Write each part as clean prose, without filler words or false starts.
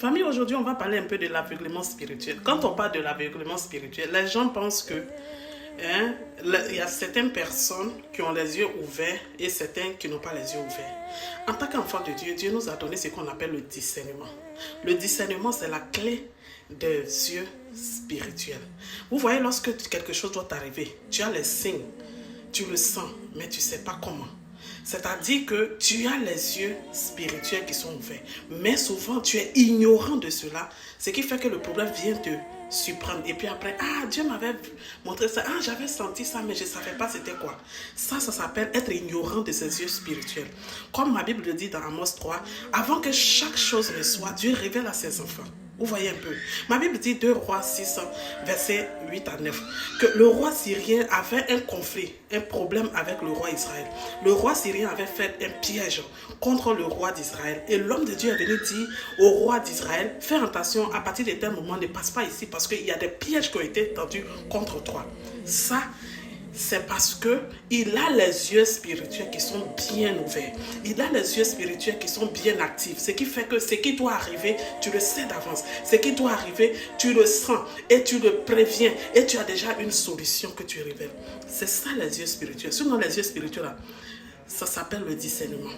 Famille, aujourd'hui, on va parler un peu de l'aveuglement spirituel. Quand on parle de l'aveuglement spirituel, les gens pensent que il y a certaines personnes qui ont les yeux ouverts et certains qui n'ont pas les yeux ouverts. En tant qu'enfant de Dieu, Dieu nous a donné ce qu'on appelle le discernement. Le discernement, c'est la clé des yeux spirituels. Vous voyez, lorsque quelque chose doit t'arriver, tu as les signes, tu le sens, mais tu ne sais pas comment. C'est-à-dire que tu as les yeux spirituels qui sont ouverts, mais souvent tu es ignorant de cela, ce qui fait que le problème vient te surprendre. Et puis après, Dieu m'avait montré ça, j'avais senti ça, mais je ne savais pas c'était quoi. Ça s'appelle être ignorant de ses yeux spirituels. Comme ma Bible le dit dans Amos 3, avant que chaque chose ne soit, Dieu révèle à ses enfants. Vous voyez un peu. Ma Bible dit 2 Rois 6, versets 8 à 9, que le roi syrien avait un conflit, un problème avec le roi Israël. Le roi syrien avait fait un piège contre le roi d'Israël. Et l'homme de Dieu est venu dire au roi d'Israël, fais attention, à partir de tel moment, ne passe pas ici parce qu'il y a des pièges qui ont été tendus contre toi. Ça, c'est parce qu'il a les yeux spirituels qui sont bien ouverts. Il a les yeux spirituels qui sont bien actifs. Ce qui fait que ce qui doit arriver, tu le sais d'avance. Ce qui doit arriver, tu le sens et tu le préviens. Et tu as déjà une solution que tu révèles. C'est ça les yeux spirituels. Sinon les yeux spirituels, là, ça s'appelle le discernement.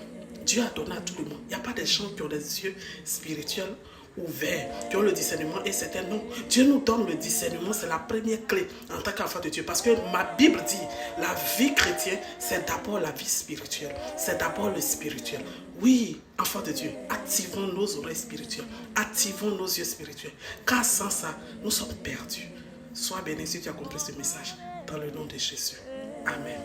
Dieu a donné à tout le monde. Il n'y a pas des gens qui ont les yeux spirituels ouverts, qui ont le discernement et certains non. Dieu nous donne le discernement, c'est la première clé en tant qu'enfant de Dieu. Parce que ma Bible dit, la vie chrétienne, c'est d'abord la vie spirituelle. C'est d'abord le spirituel. Oui, enfants de Dieu, activons nos oreilles spirituelles. Activons nos yeux spirituels. Car sans ça, nous sommes perdus. Sois béni si tu as compris ce message. Dans le nom de Jésus. Amen.